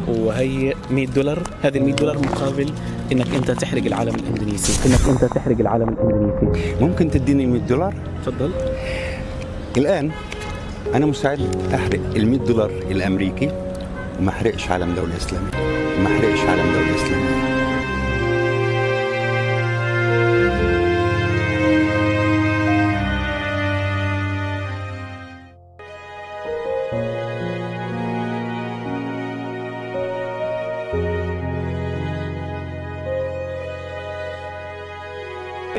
وهي $100. هذه $100 مقابل انك انت تحرق العلم الاندونيسي، انك انت تحرق العلم الاندونيسي. ممكن تديني $100؟ تفضل. الان انا مستعد احرق $100 الامريكي وما احرقش علم دولة اسلامية، وما احرقش علم دولة اسلامية.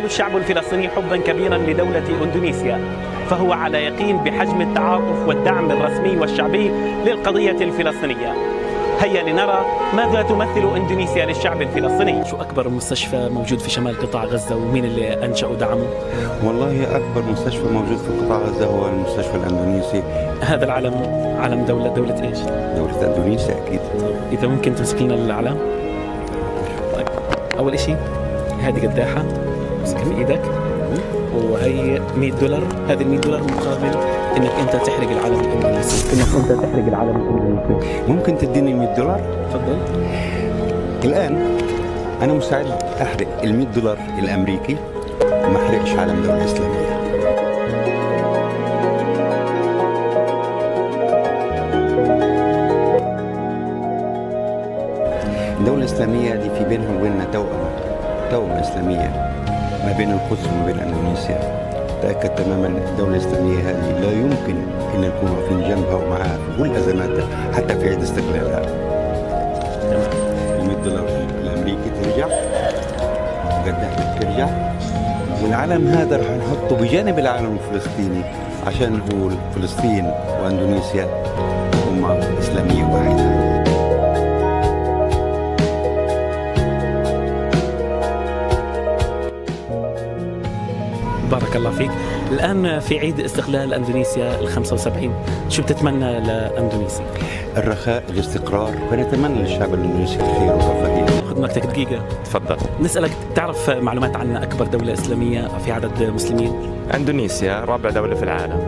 الشعب الفلسطيني حبا كبيرا لدولة اندونيسيا، فهو على يقين بحجم التعاطف والدعم الرسمي والشعبي للقضية الفلسطينية. هيا لنرى ماذا تمثل اندونيسيا للشعب الفلسطيني. شو اكبر مستشفى موجود في شمال قطاع غزة ومين اللي انشأ ودعمه؟ والله اكبر مستشفى موجود في قطاع غزة هو المستشفى الاندونيسي. هذا العلم علم دولة ايش؟ دولة اندونيسيا اكيد. اذا ممكن تمسك لنا العلم. طيب اول شيء هذه قداحة امسكها في ايدك، وهي $100. هذه $100 مقابل انك انت تحرق العلم الاندونيسي، انك انت تحرق العلم الاندونيسي. ممكن تديني $100؟ تفضل. الان انا مستعد احرق $100 الامريكي وما احرقش علم دولة اسلامية. الدولة الاسلامية دي في بينها وبيننا توأمة إسلامية ما بين القدس وما بين اندونيسيا. تأكد تماما ان الدولة الإسلامية هذه لا يمكن ان نكون واقفين جنبها ومعها في كل ازماتها حتى في عيد استقلالها. $100 الامريكي ترجع، قداحة ترجع، والعلم هذا رح نحطه بجانب العلم الفلسطيني عشان نقول فلسطين واندونيسيا أمة إسلامية واحدة. بارك الله فيك. الآن في عيد استقلال أندونيسيا ال75، شو بتتمنى لأندونيسيا؟ الرخاء، الاستقرار، ونتمنى للشعب الاندونيسي الخير والرفاهية. خذ وقتك دقيقة. تفضل. نسألك، تعرف معلومات عن أكبر دولة إسلامية في عدد مسلمين؟ اندونيسيا رابع دولة في العالم.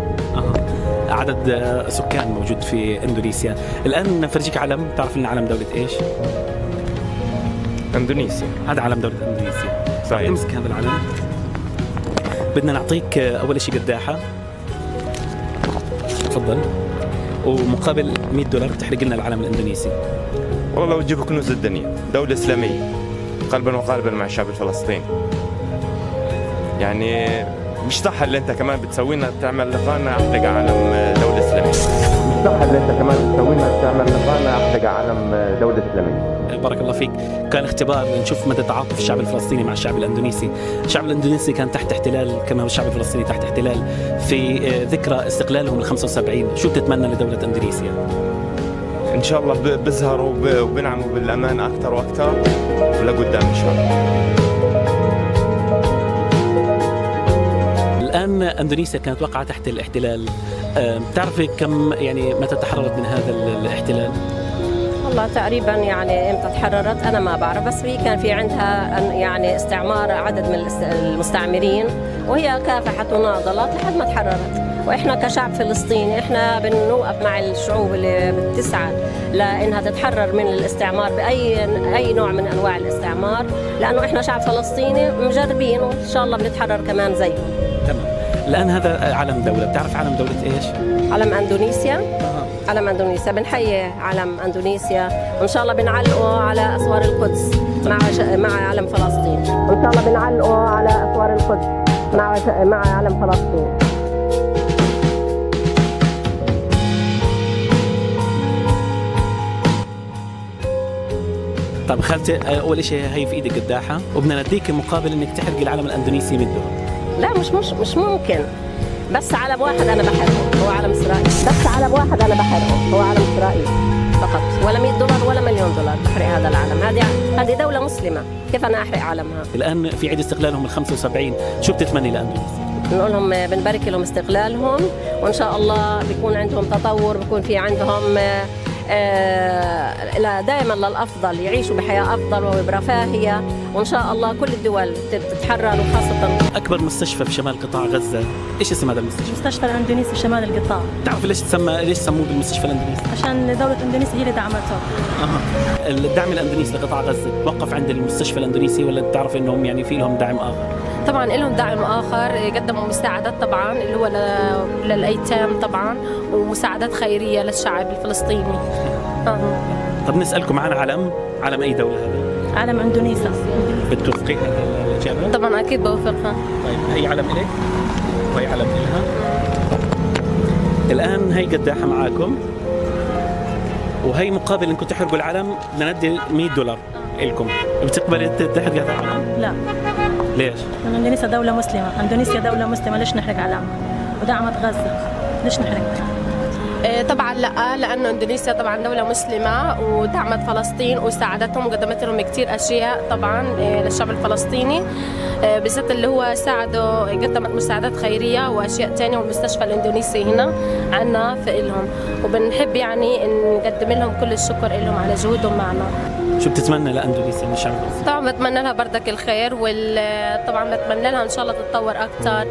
عدد سكان موجود في اندونيسيا. الآن فرجيك علم، تعرف إن علم دولة إيش؟ اندونيسيا. هذا علم دولة اندونيسيا. صحيح. امسك هذا العلم. بدنا نعطيك أول شيء قداحة. تفضل. ومقابل $100 تحرق لنا العلم الإندونيسي. والله لو تجيب كنوز الدنيا، دولة إسلامية قلبا وقالبا مع الشعب الفلسطيني. يعني مش صح اللي أنت كمان بتسوينا تعمل لقاءنا أحرق علم دولة إسلامية. مش صح اللي أنت كمان بتسوينا تعمل لقاءنا أحرق علم دولة إسلامية. بارك الله فيك. كان اختبار نشوف مدى تعاطف الشعب الفلسطيني مع الشعب الاندونيسي. الشعب الاندونيسي كان تحت احتلال كما هو الشعب الفلسطيني تحت احتلال في ذكرى استقلالهم ال75. شو بتتمنى لدولة اندونيسيا؟ ان شاء الله بيظهروا وبنعموا بالامان اكثر واكثر لقدام ان شاء الله. الان اندونيسيا كانت واقعة تحت الاحتلال، بتعرفي كم يعني متى تحررت من هذا الاحتلال؟ والله تقريبا يعني امتى تحررت انا ما بعرف، بس هي كان في عندها يعني استعمار عدد من المستعمرين، وهي كافحت وناضلت لحد ما تحررت. واحنا كشعب فلسطيني احنا بنوقف مع الشعوب اللي بتسعى لانها تتحرر من الاستعمار باي نوع من انواع الاستعمار، لانه احنا شعب فلسطيني مجربين وان شاء الله بنتحرر كمان زيهم. تمام. الان هذا علم دولة، بتعرف علم دولة ايش؟ علم اندونيسيا. علم اندونيسيا، بنحيي علم اندونيسيا، وان شاء الله بنعلقه على اسوار القدس مع علم فلسطين، وان شاء الله بنعلقه على اسوار القدس مع علم فلسطين. طيب خالتي، اول شيء هي في ايدك قداحة وبدنا نديك مقابل انك تحرق العلم الاندونيسي $100. لا مش ممكن، بس علم واحد انا بحرقه هو علم اسرائيل، بس علم واحد انا بحرقه هو علم اسرائيل فقط، ولا $100 ولا $1,000,000 بحرق هذا العلم. هذه دولة مسلمة، كيف انا احرق علمها؟ الان في عيد استقلالهم ال75، شو بتتمني لاندونيسيا؟ بنقول لهم بنبارك لهم استقلالهم، وان شاء الله بيكون عندهم تطور، بيكون في عندهم دائما للأفضل، يعيشوا بحياة أفضل وبرفاهية، وإن شاء الله كل الدول تتحرر. وخاصة أكبر مستشفى في شمال قطاع غزة، إيش اسم هذا المستشفى؟ المستشفى الاندونيسي شمال القطاع. تعرف ليش سموه بالمستشفى الاندونيسي؟ عشان دولة اندونيسيا هي اللي دعمته. الدعم الاندونيسي لقطاع غزة وقف عند المستشفى الاندونيسي، ولا بتعرف انهم يعني في لهم دعم آخر؟ طبعا لهم دعم آخر، قدموا مساعدات طبعا اللي هو للأيتام طبعا، ومساعدات خيرية للشعب الفلسطيني. طب نسألكم عن علم أي دولة هذا؟ علم اندونيسيا. بتوافقي الإجابة؟ طبعا أكيد بوافقها. طيب هي علم إلك وهي علم إلها. الآن هي قداحة معاكم، وهي مقابل انكم تحرقوا العلم بدنا ندي $100 لكم. بتقبلي تحرقي هذا العلم؟ لا. ليش؟ لأن اندونيسيا دولة مسلمة، اندونيسيا دولة مسلمة، ليش نحرق علم؟ ودعمت غزة، ليش نحرق؟ طبعا لا، لانه اندونيسيا طبعا دوله مسلمه ودعمت فلسطين وساعدتهم وقدمت لهم كثير اشياء طبعا للشعب الفلسطيني، بالذات اللي هو ساعدوا، قدمت مساعدات خيريه واشياء ثانيه، والمستشفى الاندونيسي هنا عنا في لهم، وبنحب يعني نقدم لهم كل الشكر لهم على جهودهم معنا. شو بتتمنى لاندونيسيا من الشعب الفلسطيني؟ طبعا بتمنى لها بردك الخير، طبعا بتمنى لها ان شاء الله تتطور اكثر،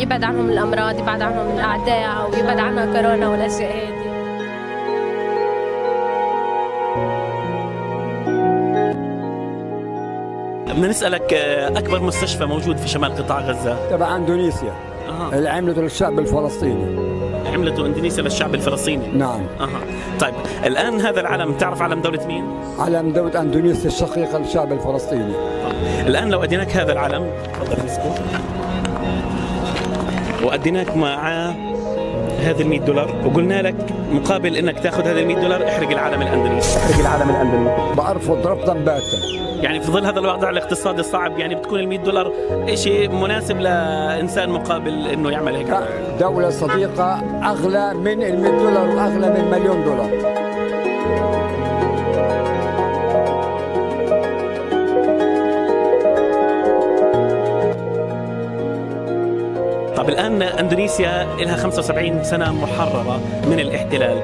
يبعد عنهم الامراض، يبعد عنهم الاعداء، ويبعد عنها كورونا والاشياء هذه. بدنا نسألك، أكبر مستشفى موجود في شمال قطاع غزة؟ تبع اندونيسيا. اللي عملته للشعب الفلسطيني. عملته اندونيسيا للشعب الفلسطيني؟ نعم. طيب الآن هذا العلم تعرف علم دولة مين؟ علم دولة اندونيسيا الشقيقة للشعب الفلسطيني. الآن لو أديناك هذا العلم، تفضل امسكه، وأديناك معاه هذا $100 وقلنا لك مقابل انك تاخذ هذا $100 احرق العلم الاندونيسي، احرق العلم الاندونيسي. بعرفه ربطا باتا. يعني في ظل هذا الوضع الاقتصادي الصعب، يعني بتكون $100 شيء مناسب لانسان مقابل انه يعمل هيك. دولة صديقة اغلى من $100 واغلى من $1,000,000. طب الآن اندونيسيا لها 75 سنة محررة من الاحتلال،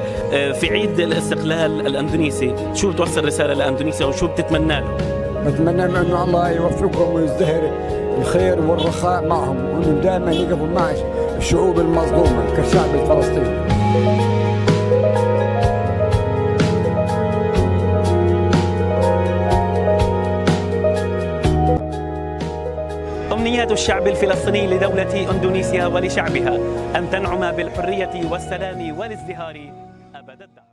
في عيد الاستقلال الاندونيسي شو بتوصل رسالة لاندونيسيا وشو بتتمنى له؟ بتمنى انه الله يوفقهم ويزدهر الخير والرخاء معهم، وانهم دائما يقفوا مع الشعوب المظلومة كالشعب الفلسطيني. أمنيات الشعب الفلسطيني لدولة أندونيسيا ولشعبها أن تنعم بالحرية والسلام والازدهار أبد الدهر.